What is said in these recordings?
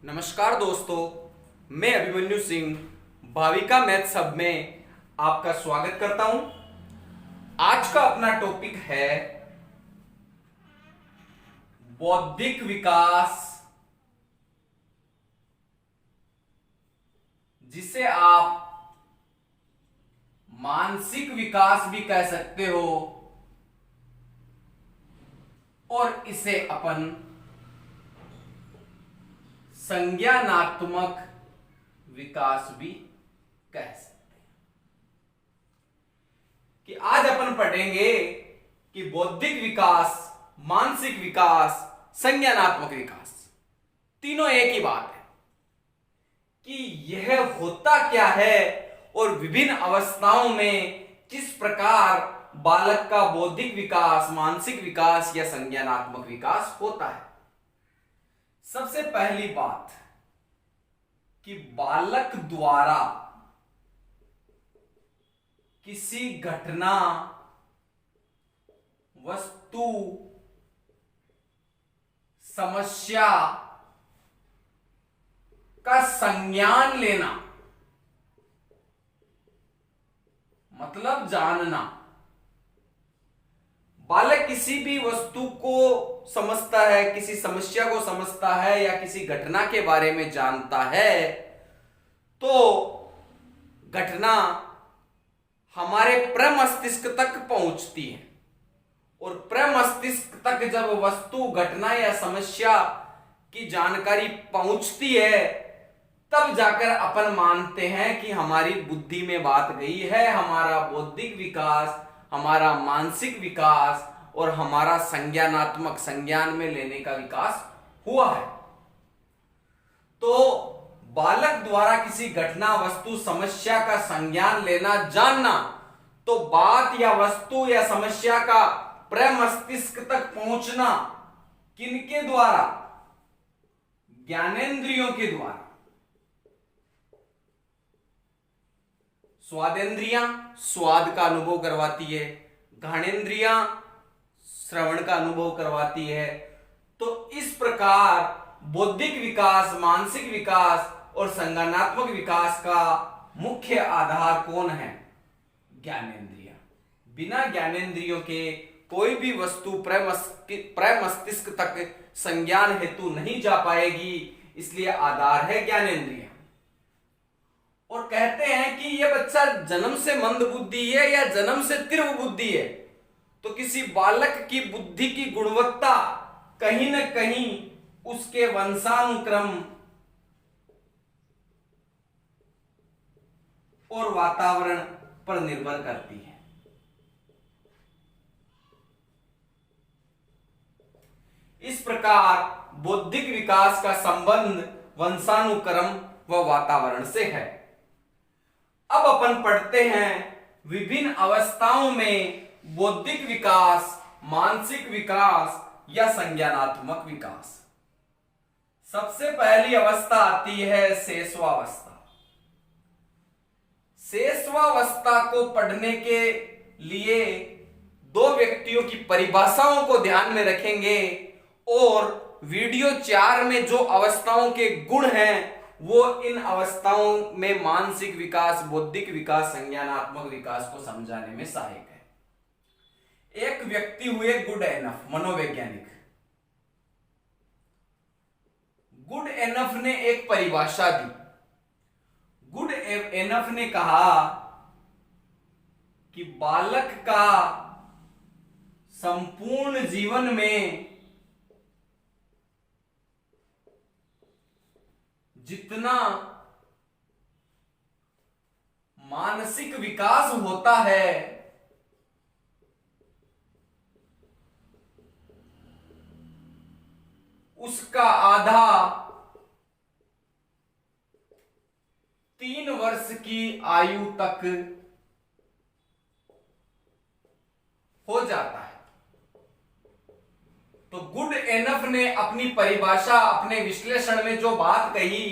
नमस्कार दोस्तों, मैं अभिमन्यु सिंह भाविका मैथ्स हब में आपका स्वागत करता हूं। आज का अपना टॉपिक है बौद्धिक विकास, जिसे आप मानसिक विकास भी कह सकते हो और इसे अपन संज्ञानात्मक विकास भी कह सकते हैं। कि आज अपन पढ़ेंगे कि बौद्धिक विकास, मानसिक विकास, संज्ञानात्मक विकास तीनों एक ही बात है कि यह होता क्या है और विभिन्न अवस्थाओं में किस प्रकार बालक का बौद्धिक विकास, मानसिक विकास या संज्ञानात्मक विकास होता है। सबसे पहली बात कि बालक द्वारा किसी घटना, वस्तु, समस्या का संज्ञान लेना मतलब जानना। बालक किसी भी वस्तु को समझता है, किसी समस्या को समझता है या किसी घटना के बारे में जानता है तो घटना हमारे प्रमस्तिष्क तक पहुंचती है और प्रमस्तिष्क तक जब वस्तु, घटना या समस्या की जानकारी पहुंचती है तब जाकर अपन मानते हैं कि हमारी बुद्धि में बात गई है, हमारा बौद्धिक विकास, हमारा मानसिक विकास और हमारा संज्ञानात्मक, संज्ञान में लेने का विकास हुआ है। तो बालक द्वारा किसी घटना, वस्तु, समस्या का संज्ञान लेना, जानना, तो बात या वस्तु या समस्या का प्रमस्तिष्क तक पहुंचना किनके द्वारा? ज्ञानेंद्रियों के द्वारा। स्वादेंद्रियां स्वाद का अनुभव करवाती है, घ्राणेंद्रियां श्रवण का अनुभव करवाती है। तो इस प्रकार बौद्धिक विकास, मानसिक विकास और संज्ञानात्मक विकास का मुख्य आधार कौन है? ज्ञानेंद्रियां। बिना ज्ञानेंद्रियों के कोई भी वस्तु प्रमस्तिष्क तक संज्ञान हेतु नहीं जा पाएगी, इसलिए आधार है ज्ञानेंद्रिय। और कहते हैं कि यह बच्चा जन्म से मंद बुद्धि है या जन्म से तीव्र बुद्धि है, तो किसी बालक की बुद्धि की गुणवत्ता कहीं न कहीं उसके वंशानुक्रम और वातावरण पर निर्भर करती है। इस प्रकार बौद्धिक विकास का संबंध वंशानुक्रम व वातावरण से है। अब अपन पढ़ते हैं विभिन्न अवस्थाओं में बौद्धिक विकास, मानसिक विकास या संज्ञानात्मक विकास। सबसे पहली अवस्था आती है शेषवावस्था। शेषवावस्था को पढ़ने के लिए दो व्यक्तियों की परिभाषाओं को ध्यान में रखेंगे और वीडियो 4 में जो अवस्थाओं के गुण हैं वो इन अवस्थाओं में मानसिक विकास, बौद्धिक विकास, संज्ञानात्मक विकास को समझाने में सहायक है। एक व्यक्ति हुए गुड एनफ, मनोवैज्ञानिक। गुड एनफ ने एक परिभाषा दी। गुड एनफ ने कहा कि बालक का संपूर्ण जीवन में जितना मानसिक विकास होता है उसका आधा 3 वर्ष की आयु तक हो जाता है। तो गुड एनफ ने अपनी परिभाषा, अपने विश्लेषण में जो बात कही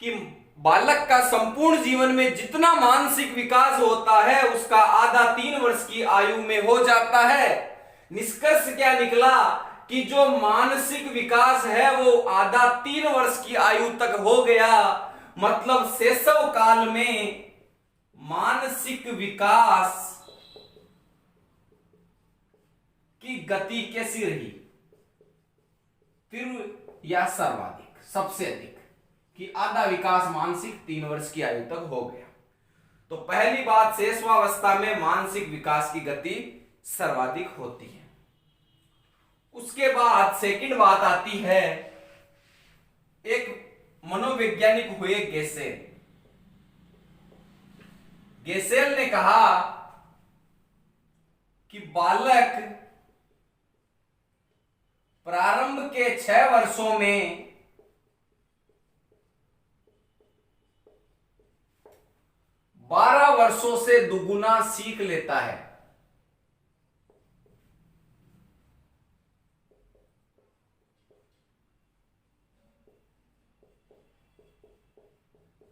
कि बालक का संपूर्ण जीवन में जितना मानसिक विकास होता है उसका आधा 3 वर्ष की आयु में हो जाता है। निष्कर्ष क्या निकला कि जो मानसिक विकास है वो आधा 3 वर्ष की आयु तक हो गया, मतलब शैशव काल में मानसिक विकास की गति कैसी रही, तीव्र या सर्वाधिक, सबसे अधिक, कि आधा विकास मानसिक 3 वर्ष की आयु तक हो गया। तो पहली बात, शैशवावस्था में मानसिक विकास की गति सर्वाधिक होती है। उसके बाद सेकंड बात आती है, एक मनोवैज्ञानिक हुए गेसेल। गेसेल ने कहा कि बालक प्रारंभ के 6 वर्षों में 12 वर्षों से दुगुना सीख लेता है।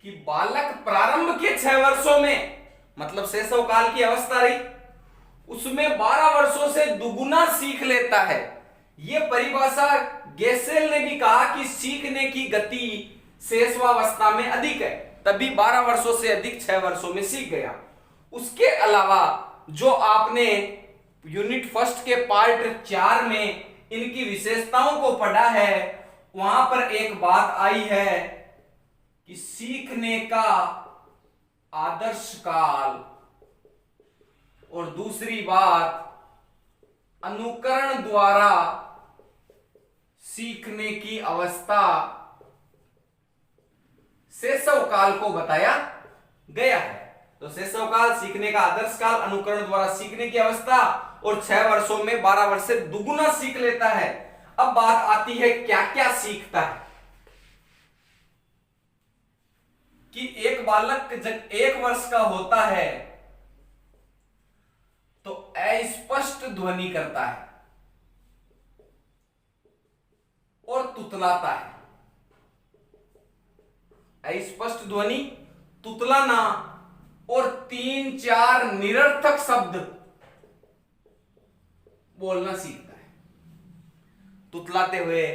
कि बालक प्रारंभ के 6 वर्षों में, मतलब शैशव काल की अवस्था रही, उसमें 12 वर्षों से दुगुना सीख लेता है। यह परिभाषा गेसेल ने भी कहा कि सीखने की गति शैशवावस्था में अधिक है, तभी 12 वर्षों से अधिक 6 वर्षों में सीख गया। उसके अलावा जो आपने यूनिट फर्स्ट के पार्ट 4 में इनकी विशेषताओं को पढ़ा है, वहां पर एक बात आई है कि सीखने का आदर्श काल, और दूसरी बात अनुकरण द्वारा सीखने की अवस्था शैशव काल को बताया गया है। तो शैशव काल सीखने का आदर्श काल, अनुकरण द्वारा सीखने की अवस्था, और 6 वर्षों में 12 वर्ष से दुगुना सीख लेता है। अब बात आती है क्या क्या सीखता है। कि एक बालक जब 1 वर्ष का होता है तो अस्पष्ट ध्वनि करता है और तुतलाता है। अस्पष्ट ध्वनि, तुतलाना और 3-4 निरर्थक शब्द बोलना सीखता है। तुतलाते हुए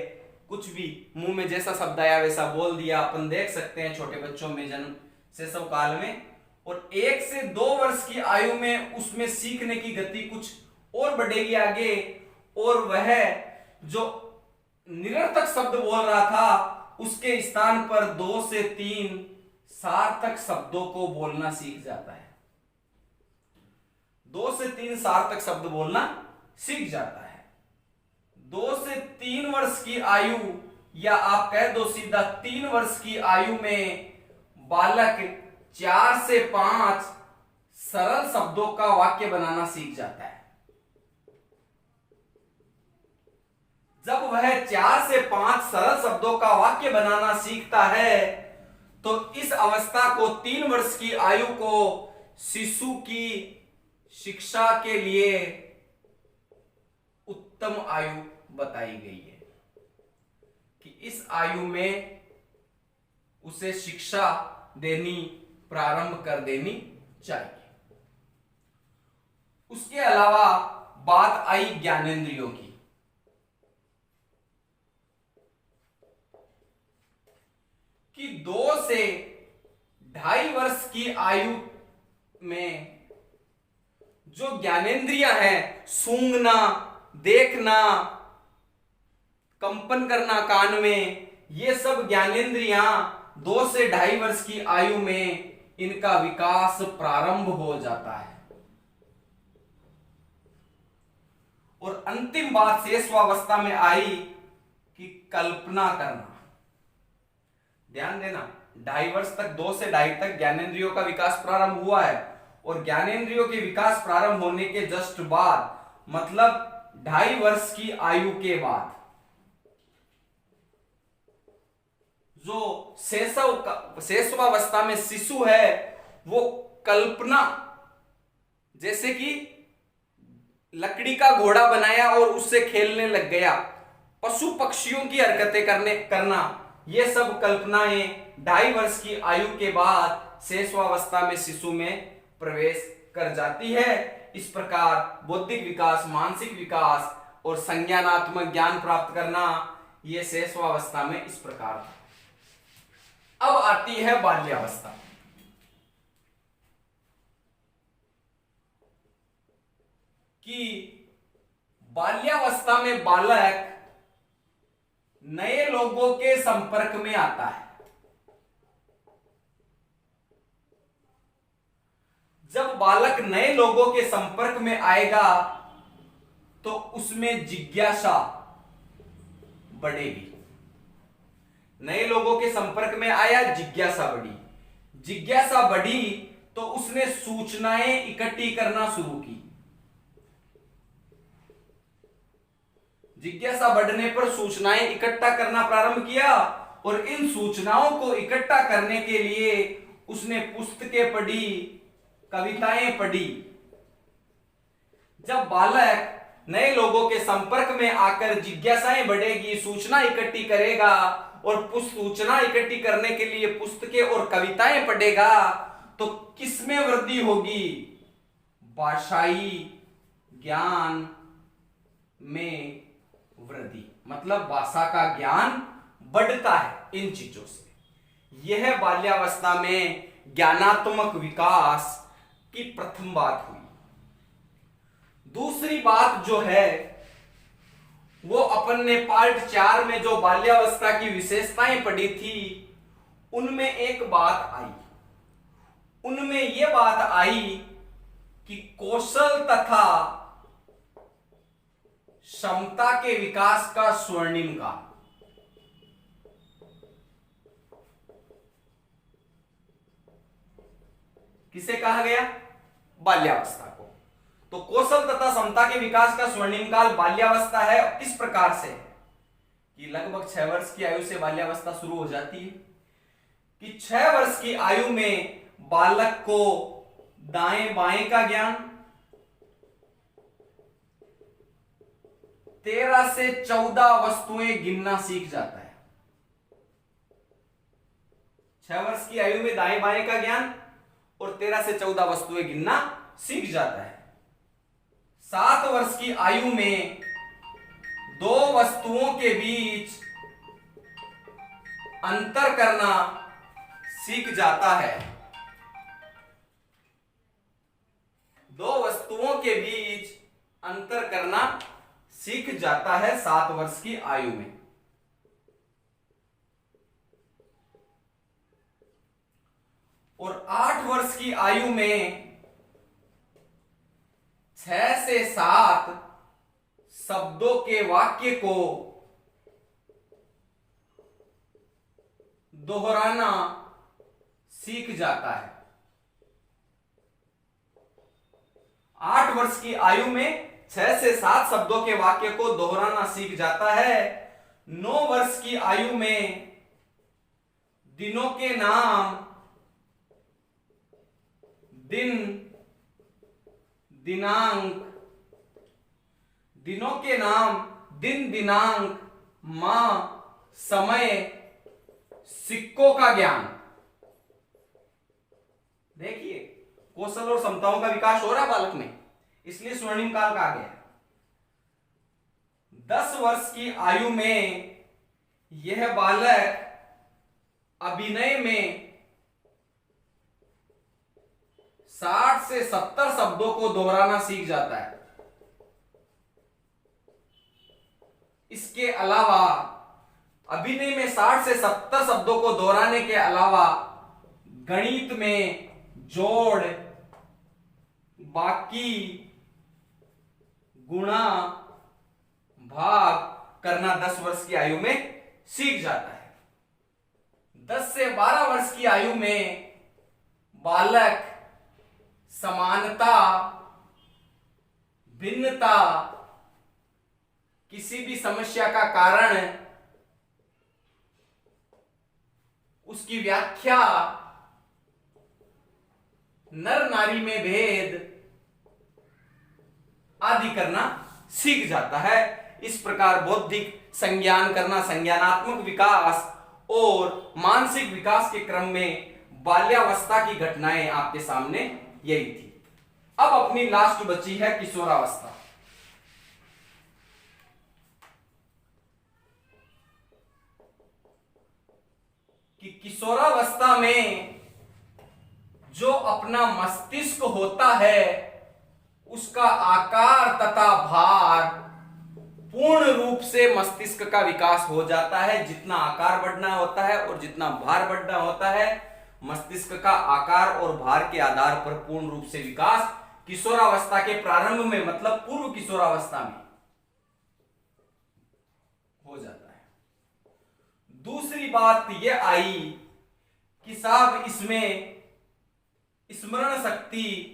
कुछ भी मुंह में जैसा शब्द आया वैसा बोल दिया, अपन देख सकते हैं छोटे बच्चों में जन्म शैशव काल में। और 1 से 2 वर्ष की आयु में उसमें सीखने की गति कुछ और बढ़ेगी आगे, और वह जो निरर्थक शब्द बोल रहा था उसके स्थान पर 2 से 3 सार्थक शब्दों को बोलना सीख जाता है। 2 से 3 सार्थक शब्द बोलना सीख जाता है। 2 से 3 वर्ष की आयु, या आप कह दो सीधा 3 वर्ष की आयु में बालक 4 से 5 सरल शब्दों का वाक्य बनाना सीख जाता है। जब वह 4 से 5 सरल शब्दों का वाक्य बनाना सीखता है तो इस अवस्था को 3 वर्ष की आयु को शिशु की शिक्षा के लिए उत्तम आयु बताई गई है। कि इस आयु में उसे शिक्षा देनी प्रारंभ कर देनी चाहिए। उसके अलावा बात आई ज्ञानेंद्रियों की। कि 2 से 2.5 वर्ष की आयु में जो ज्ञानेंद्रियां हैं, सूंघना, देखना, कंपन करना कान में, ये सब ज्ञानेंद्रियां 2 से 2.5 वर्ष की आयु में इनका विकास प्रारंभ हो जाता है। और अंतिम बात शैशवावस्था में आई कि कल्पना करना। ध्यान देना, 2.5 वर्ष तक, 2 से 2.5 तक ज्ञानेंद्रियों का विकास प्रारंभ हुआ है, और ज्ञानेंद्रियों के विकास प्रारंभ होने के जस्ट बाद, मतलब 2.5 वर्ष की आयु के बाद, जो शैशवावस्था में शिशु है वो कल्पना, जैसे कि लकड़ी का घोड़ा बनाया और उससे खेलने लग गया, पशु पक्षियों की हरकतें करना, ये सब कल्पनाएं 2.5 वर्ष की आयु के बाद शैशवावस्था में शिशु में प्रवेश कर जाती है। इस प्रकार बौद्धिक विकास, मानसिक विकास और संज्ञानात्मक ज्ञान प्राप्त करना, यह शैशवावस्था में इस प्रकार था। अब आती है बाल्यावस्था। कि बाल्यावस्था में बालक नए लोगों के संपर्क में आता है। जब बालक नए लोगों के संपर्क में आएगा तो उसमें जिज्ञासा बढ़ेगी। नए लोगों के संपर्क में आया, जिज्ञासा बढ़ी। जिज्ञासा बढ़ी तो उसने सूचनाएं इकट्ठी करना शुरू की। जिज्ञासा बढ़ने पर सूचनाएं इकट्ठा करना प्रारंभ किया और इन सूचनाओं को इकट्ठा करने के लिए उसने पुस्तकें पढ़ी, कविताएं पढ़ी। जब बालक नए लोगों के संपर्क में आकर जिज्ञासाएं बढ़ेगी, सूचना इकट्ठी करेगा और सूचना इकट्ठी करने के लिए पुस्तकें और कविताएं पढ़ेगा तो किसमें वृद्धि होगी? भाषाई ज्ञान में वृद्धि, मतलब भाषा का ज्ञान बढ़ता है इन चीजों से। यह बाल्यावस्था में ज्ञानात्मक विकास की प्रथम बात हुई। दूसरी बात जो है वो अपन ने पार्ट 4 में जो बाल्यावस्था की विशेषताएं पढ़ी थी उनमें एक बात आई। उनमें यह बात आई कि कौशल तथा क्षमता के विकास का स्वर्णिम काल। किसे कहा गया? बाल्यावस्था को। तो कौशल तथा क्षमता के विकास का स्वर्णिम काल बाल्यावस्था है। इस प्रकार से कि लगभग 6 वर्ष की आयु से बाल्यावस्था शुरू हो जाती है कि 6 वर्ष की आयु में बालक को दाएं बाएं का ज्ञान, 13 से 14 वस्तुएं गिनना सीख जाता है। 6 वर्ष की आयु में दाएं बाएं का ज्ञान और 13 से 14 वस्तुएं गिनना सीख जाता है। 7 वर्ष की आयु में 2 वस्तुओं के बीच अंतर करना सीख जाता है। 2 वस्तुओं के बीच अंतर करना सीख जाता है 7 वर्ष की आयु में। और 8 वर्ष की आयु में 6 से 7 शब्दों के वाक्य को दोहराना सीख जाता है। 8 वर्ष की आयु में 6 से 7 शब्दों के वाक्य को दोहराना सीख जाता है। 9 वर्ष की आयु में दिनों के नाम, दिन, दिनांक, दिनों के नाम, दिन, दिनांक, माह, समय, सिक्कों का ज्ञान। देखिए कौशल और क्षमताओं का विकास हो रहा है बालक में, इसलिए स्वर्णिम काल कहा गया। 10 वर्ष की आयु में यह बालक अभिनय में 60 से 70 शब्दों को दोहराना सीख जाता है। इसके अलावा अभिनय में 60 से 70 शब्दों को दोहराने के अलावा गणित में जोड़, बाकी, गुणा, भाग करना 10 वर्ष की आयु में सीख जाता है। 10 से 12 वर्ष की आयु में बालक समानता, भिन्नता, किसी भी समस्या का कारण, उसकी व्याख्या, नर नारी में भेद आदि करना सीख जाता है। इस प्रकार बौद्धिक संज्ञान करना, संज्ञानात्मक विकास और मानसिक विकास के क्रम में बाल्यावस्था की घटनाएं आपके सामने यही थी। अब अपनी लास्ट बची है किशोरावस्था। कि किशोरावस्था में जो अपना मस्तिष्क होता है उसका आकार तथा भार पूर्ण रूप से मस्तिष्क का विकास हो जाता है। जितना आकार बढ़ना होता है और जितना भार बढ़ना होता है, मस्तिष्क का आकार और भार के आधार पर पूर्ण रूप से विकास किशोरावस्था के प्रारंभ में, मतलब पूर्व किशोरावस्था में हो जाता है। दूसरी बात यह आई कि साहब इसमें स्मरण शक्ति,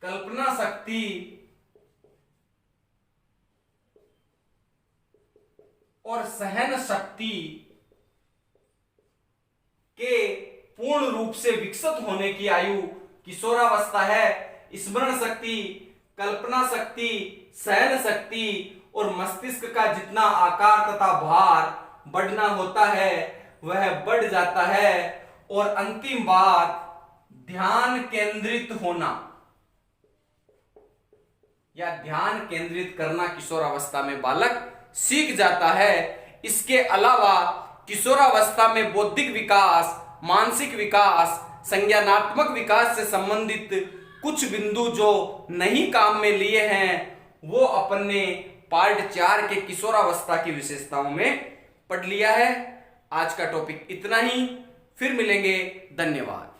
कल्पना शक्ति और सहन शक्ति के पूर्ण रूप से विकसित होने की आयु किशोरावस्था है। स्मरण शक्ति, कल्पना शक्ति, सहन शक्ति और मस्तिष्क का जितना आकार तथा भार बढ़ना होता है वह बढ़ जाता है। और अंतिम बात, ध्यान केंद्रित होना या ध्यान केंद्रित करना किशोरावस्था में बालक सीख जाता है। इसके अलावा किशोरावस्था में बौद्धिक विकास, मानसिक विकास, संज्ञानात्मक विकास से संबंधित कुछ बिंदु जो नहीं काम में लिए हैं वो अपन ने पार्ट 4 के किशोरावस्था की विशेषताओं में पढ़ लिया है। आज का टॉपिक इतना ही, फिर मिलेंगे, धन्यवाद।